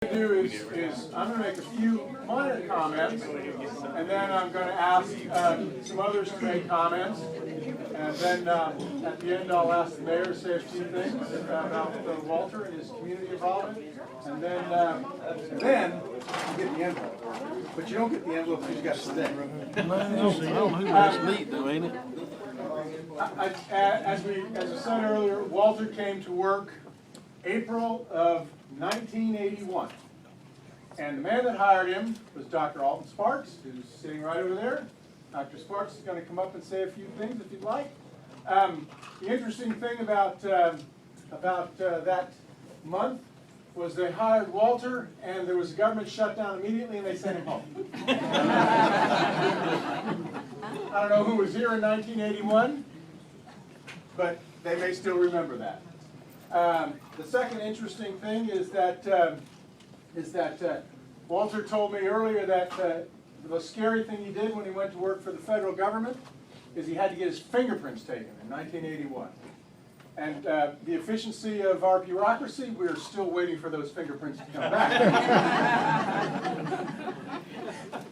is I'm going to make a few minor comments, and then I'm going to ask some others to make comments, and then at the end I'll ask the mayor to say a few things about Walter and his community involvement, and then you get the envelope. But you don't get the envelope because you got to stay. I don't know who that's neat though, ain't it? As we said earlier, Walter came to work April of 1981. And the man that hired him was Dr. Alton Sparks, who's sitting right over there. Dr. Sparks is going to come up and say a few things if you'd like. The interesting thing about that month was they hired Walter, and there was a government shutdown immediately, and they sent him home. I don't know who was here in 1981, but they may still remember that. The second interesting thing is that Walter told me earlier that the scary thing he did when he went to work for the federal government is he had to get his fingerprints taken in 1981. And the efficiency of our bureaucracy, we're still waiting for those fingerprints to come back.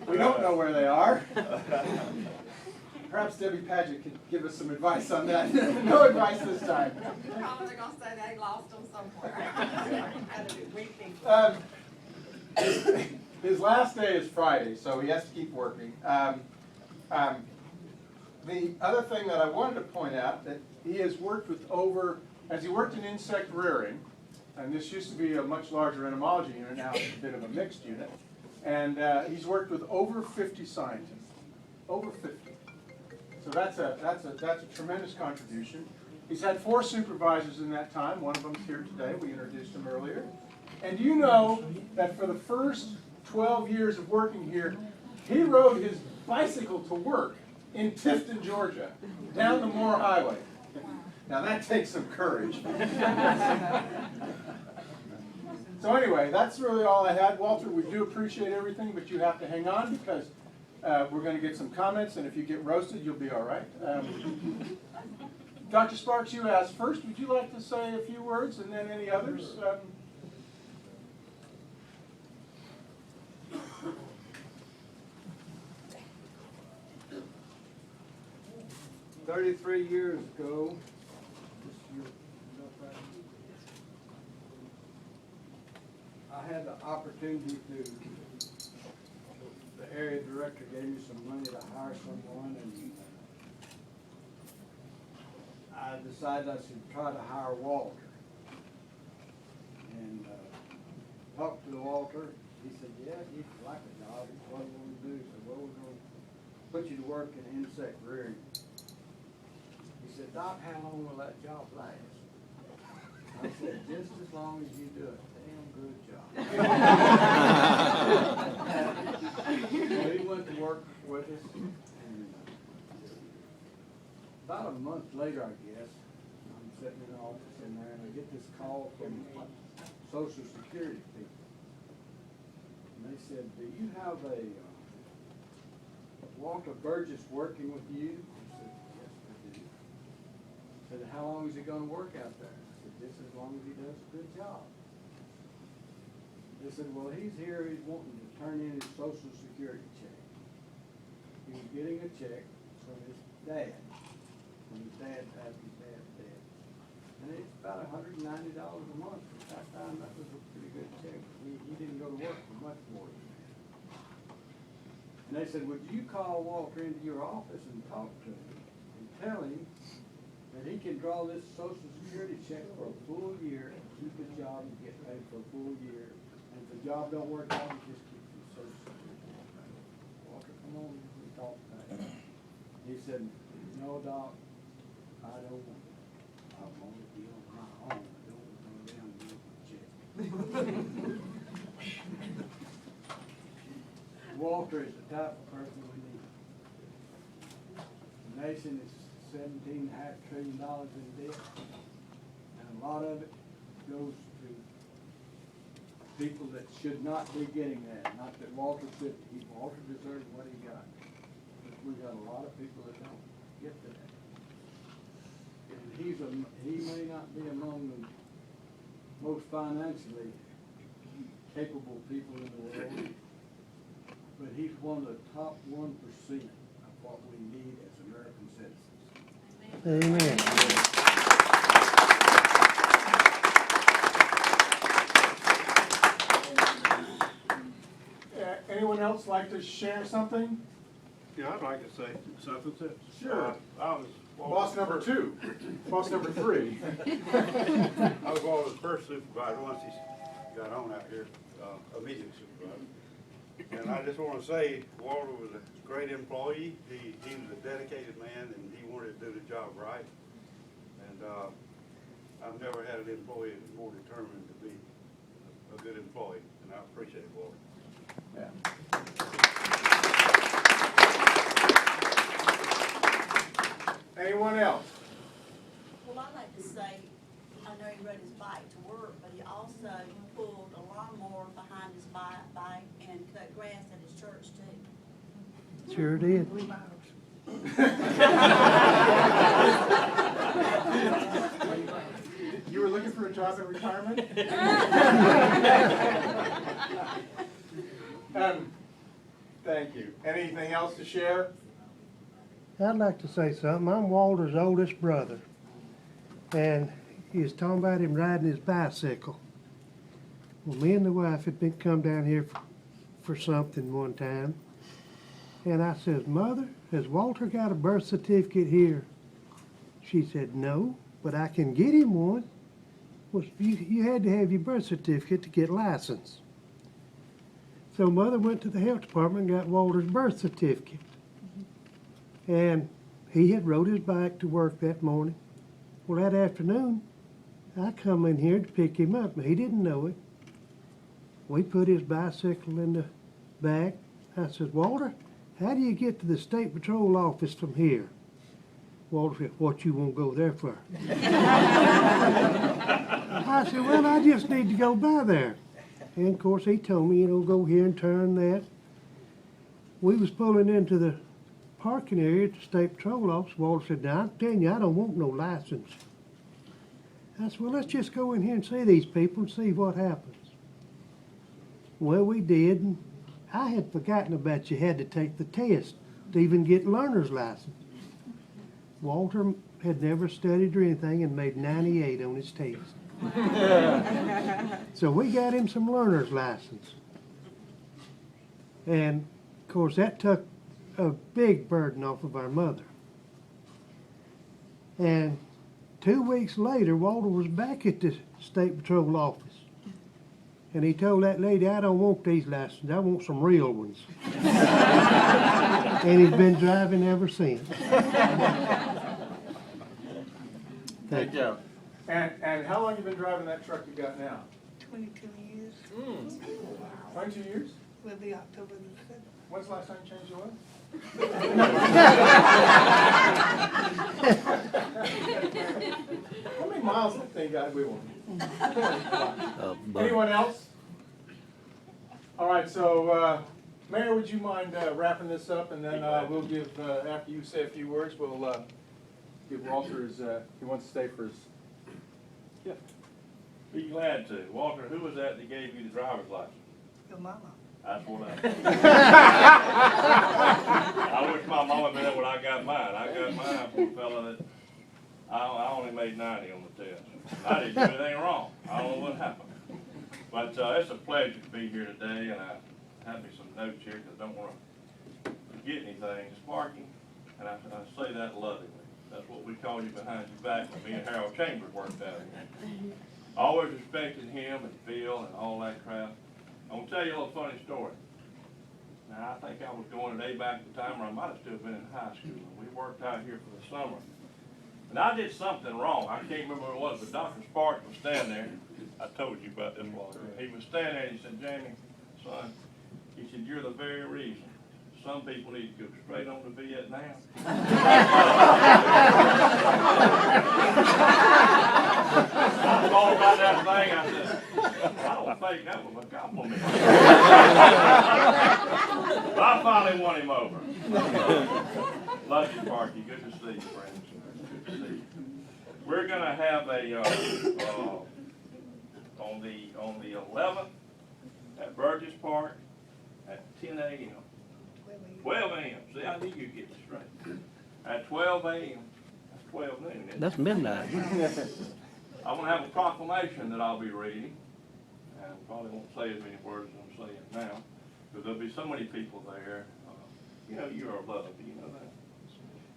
We don't know where they are. Perhaps Debbie Paget could give us some advice on that. No advice this time. Probably going to say they lost them somewhere. His last day is Friday, so he has to keep working. The other thing that I wanted to point out, that he has worked with as he worked in insect rearing, and this used to be a much larger entomology unit, now it's a bit of a mixed unit, and he's worked with over 50 scientists, over 50. So that's a tremendous contribution. He's had 4 supervisors in that time. One of them's here today. We introduced him earlier. And do you know that for the first 12 years of working here, he rode his bicycle to work in Tifton, Georgia, down the Moore Highway. Now that takes some courage. So anyway, that's really all I had. Walter, we do appreciate everything, but you have to hang on because we're going to get some comments, and if you get roasted, you'll be all right. Dr. Sparks, you asked first. Would you like to say a few words, and then any others? 33 years ago, I had the opportunity the area director gave me some money to hire someone, and I decided I should try to hire Walter. And talked to Walter. He said, yeah, you'd like a job. What do we want to do? He said, well, we're going to put you to work in insect rearing. He said, Doc, how long will that job last? I said, just as long as you do a damn good job. So he went to work with us, and about a month later, I guess, I'm sitting in the office in there, and I get this call from Social Security people. And they said, do you have a Walter Burgess working with you? I said, yes, I do. Said, how long is he going to work out there? I said, just as long as he does a good job. They said, well, he's here, he's wanting to turn in his Social Security check. He was getting a check from his dad, when his dad passed, his dad's dead. And it's about $190 a month. At that time, that was a pretty good check. He didn't go to work for much more than that. And they said, would you call Walter into your office and talk to him and tell him that he can draw this Social Security check for a full year and keep his job and get paid for a full year. And if the job don't work out, he just keeps his Social Security. Walter, come on, we talk about it. He said, no, Doc, I don't want it. I want to be on my own. I don't want to go down and get a check. Walter is the type of person we need. The nation is $17.5 trillion in debt, and a lot of it goes to people that should not be getting that. Not that Walter should. Walter deserves what he got, but we got a lot of people that don't get to that. And he may not be among the most financially capable people in the world, but he's one of the top 1% of what we need as American citizens. Amen. Anyone else like to share something? Yeah, I'd like to say something too. Sure. I was. Boss number 2, boss number 3. I was Walter's first supervisor once he got on out here, immediate supervisor. And I just want to say, Walter was a great employee. He was a dedicated man, and he wanted to do the job right. And I've never had an employee that's more determined to be a good employee, and I appreciate Walter. Yeah. Anyone else? Well, I'd like to say, I know he rode his bike to work, but he also pulled a lawnmower behind his bike and cut grass at his church too. Sure did. You were looking for a job in retirement? Thank you. Anything else to share? I'd like to say something. I'm Walter's oldest brother. And he was talking about him riding his bicycle. Well, me and the wife had been come down here for something one time. And I says, Mother, has Walter got a birth certificate here? She said, no, but I can get him one. Well, you had to have your birth certificate to get licensed. So Mother went to the health department and got Walter's birth certificate. And he had rode his bike to work that morning. Well, that afternoon, I come in here to pick him up, and he didn't know it. We put his bicycle in the back. I said, Walter, how do you get to the State Patrol office from here? Walter said, what you won't go there for? I said, well, I just need to go by there. And of course, he told me, go here and turn that. We was pulling into the parking area at the State Patrol office. Walter said, now, I'm telling you, I don't want no license. I said, well, let's just go in here and see these people and see what happens. Well, we did, and I had forgotten about you had to take the test to even get learner's license. Walter had never studied or anything and made 98 on his test. So we got him some learner's license. And, of course, that took a big burden off of our mother. And 2 weeks later, Walter was back at the State Patrol office. And he told that lady, I don't want these licenses, I want some real ones. And he's been driving ever since. Thank you. And how long have you been driving that truck you got now? 22 years. 22 years? Will be October the 7th. When's the last time you changed your oil? How many miles that thing got? We won't. Anyone else? All right, so Mayor, would you mind wrapping this up, and then we'll give, after you say a few words, we'll give Walter his, he wants to stay for his gift. Be glad to. Walter, who was that gave you the driver's license? Your mama. That's what I wish my mama been there when I got mine. I got mine from a fella that, I only made 90 on the test. I didn't do anything wrong. I don't know what happened. But it's a pleasure to be here today, and I have me some notes here because I don't want to forget anything. Sparky, and I say that lovingly. That's what we call you behind your back when me and Harold Chambers worked out here. I always respected him and Phil and all that crap. I'm going to tell you a little funny story. Now, I think I was going today back at the time, or I might have still been in high school. We worked out here for the summer. And I did something wrong. I can't remember what it was, but Dr. Sparks was standing there. I told you about this while ago. He was standing there and he said, Jamie, son, he said, you're the very reason some people need to go straight on to Vietnam. I thought about that thing. I said, I don't think that was a compliment. But I finally won him over. Love you, Sparky. Good to see you, friends. Good to see you. We're going to have a, on the 11th at Burgess Park at 10 a.m. 12 a.m. See, I knew you'd get this right. At 12 a.m. That's 12 noon, isn't it? That's midnight. I'm gonna have a proclamation that I'll be reading, and probably won't say as many words as I'm saying now, because there'll be so many people there. You know, you are loved, do you know that?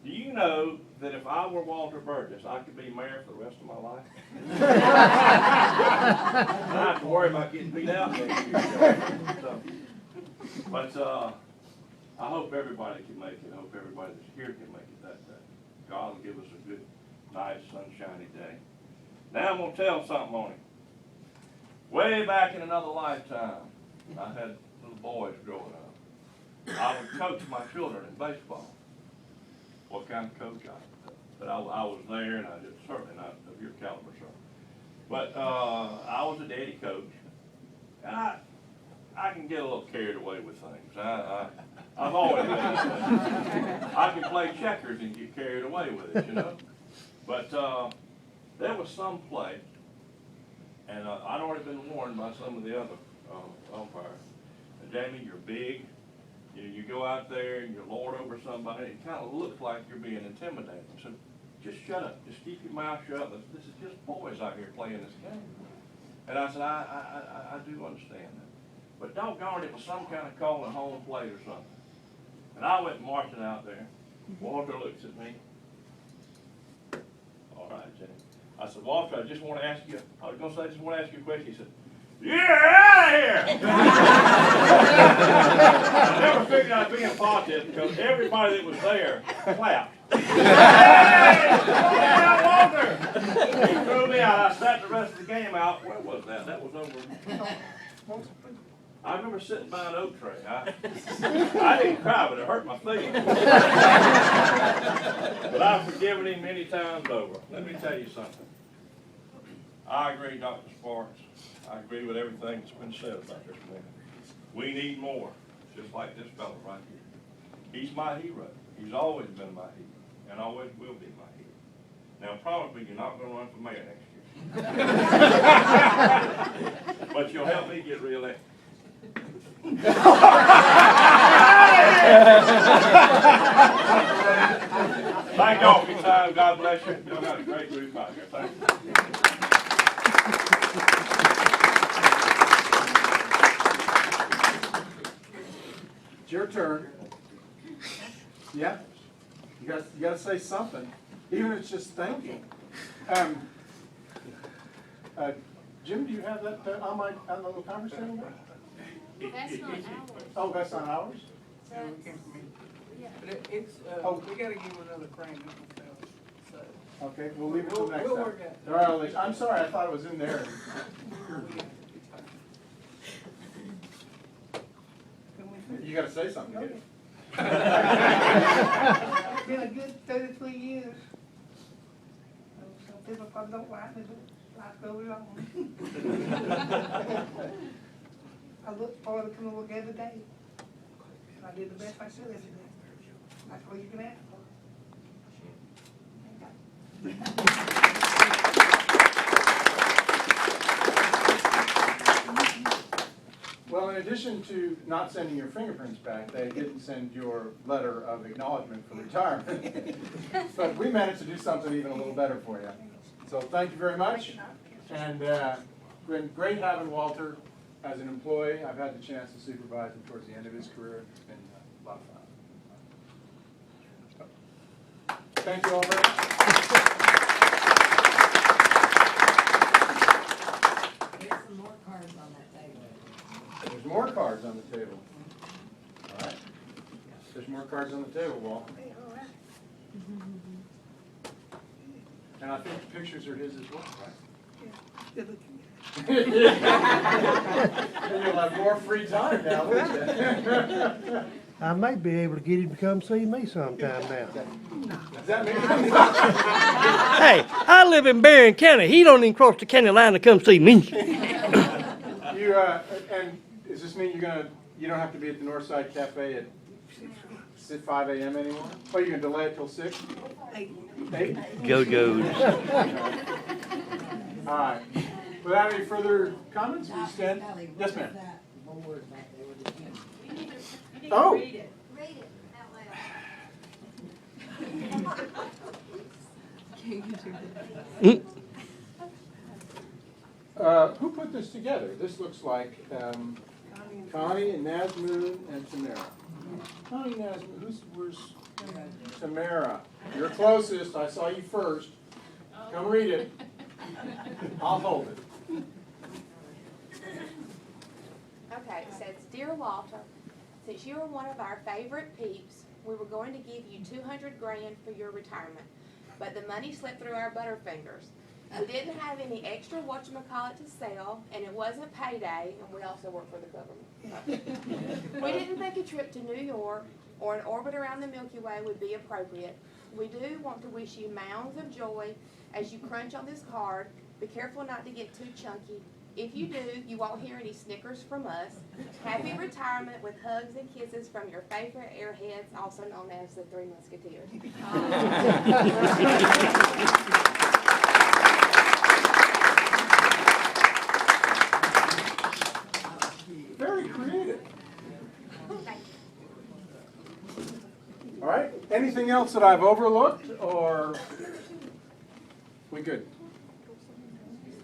Do you know that if I were Walter Burgess, I could be mayor for the rest of my life? I don't have to worry about getting beat out next year. So, but I hope everybody can make it. I hope everybody that's here can make it that day. God will give us a good, nice, sunshiny day. Now I'm going to tell something on it. Way back in another lifetime, I had little boys growing up. I would coach my children in baseball. What kind of coach I was. But I was there, and I did certainly not of your caliber, sir. But I was a daddy coach. And I can get a little carried away with things. I've always been this way. I can play checkers and get carried away with it, you know. But there was some play, and I'd already been warned by some of the other umpires. Jamie, you're big. You go out there and you lord over somebody. It kind of looks like you're being intimidating. So just shut up. Just keep your mouth shut. This is just boys out here playing this game. And I said, I do understand that. But doggone it was some kind of calling home plate or something. And I went marching out there. Walter looks at me. All right, Jenny. I said, Walter, I just want to ask you, I was going to say, I just want to ask you a question. He said, "You're out of here!" I never figured I'd be in politics because everybody that was there clapped. Hey! Walter! He threw me out. I sat the rest of the game out. Where was that? That was over. I remember sitting by an oak tree. I didn't cry, but it hurt my feelings. But I've forgiven him many times over. Let me tell you something. I agree, Dr. Sparks. I agree with everything that's been said about this man. We need more, just like this fellow right here. He's my hero. He's always been my hero, and always will be my hero. Now, promise me you're not going to run for mayor next year. But you'll help me get reelected. Thank y'all for your time. God bless you. Y'all got a great group out here. Thank you. It's your turn. Yeah? You got to say something, even if it's just thank you. Jim, do you have that on the little conversation? That's not ours. Oh, that's not ours? Yeah, it came from me. Yeah. But it's, Oh. we gotta give him another frame, so. Okay, we'll leave it till next We'll time. work it All right, Elise, I'm sorry, I thought it was in there. You got to say something. Okay. kid. It's been a good 33 years. Some people probably don't like me, but life goes on. I look forward to coming to work every day. And I did the best I could every day. That's all you can ask for. Well, in addition to not sending your fingerprints back, they didn't send your letter of acknowledgement for retirement. But we managed to do something even a little better for you. So thank you very much. And been great having Walter as an employee. I've had the chance to supervise him towards the end of his career. It's been a lot of fun. Thank you all very much. There's some more cards on that table. There's more cards on the table. All right. There's more cards on the table, Walt. Hey, all right. And I think the pictures are his as well, right? Good looking. And you'll have more free time now, won't you? I may be able to get him to come see me sometime now. Does that mean? Hey, I live in Barron County. He don't even cross the county line to come see me. You, and does this mean you don't have to be at the Northside Cafe at 5 a.m. anymore? Oh, you're gonna delay it till 6? 8. 8? Go-go's. All right. Without any further comments, we stand. Ellie, Yes, what ma'am. was that couple words back there with the pen. You need to Oh. read it. Read it out loud. Who put this together? This looks like Connie and Nazmoon and Tamara. Connie, Nazmoon, where's Tamara? You're closest. I saw you first. Come read it. I'll hold it. Okay, it says, Dear Walter, since you are one of our favorite peeps, we were going to give you $200 grand for your retirement, but the money slipped through our butterfingers. We didn't have any extra whatchamacallit to sell, and it wasn't payday, and we also work for the government. We didn't think a trip to New York or an orbit around the Milky Way would be appropriate. We do want to wish you mounds of joy as you crunch on this card. Be careful not to get too chunky. If you do, you won't hear any snickers from us. Happy retirement with hugs and kisses from your favorite airheads, also known as the Three Musketeers. Very creative. Thank you. All right. Anything else that I've overlooked, or we good?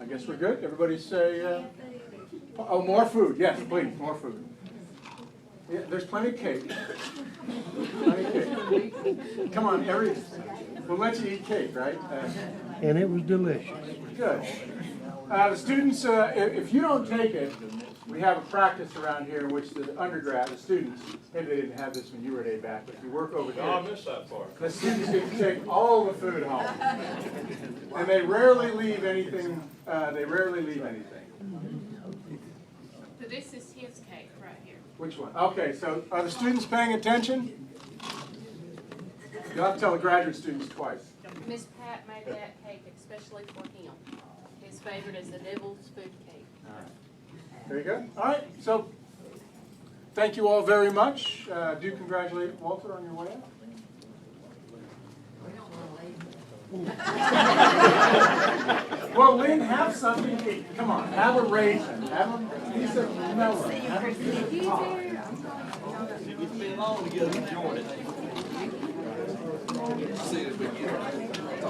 I guess we're good. Everybody say, oh, more food. Yes, please, more food. Yeah, there's plenty of cake. Plenty of cake. Come on, we'll let you eat cake, right? And it was delicious. Good. The students, if you don't take it, we have a practice around here in which the undergrad, the students, maybe they didn't have this when you were at ABAC, but if you work over Oh, I here, missed that part. the students get to take all the food home. And they rarely leave anything, So this is his cake right here. Which one? Okay, so are the students paying attention? You'll have to tell the graduate students twice. Miss Pat made that cake especially for him. His favorite is the devil's food cake. Very good. All right, so thank you all very much. Do congratulate Walter on your way out. Well, Lynn, have something to eat. Come on, have a raisin, have a piece of melon. Have a piece of pie. It's been long to get enjoyed it. See it again.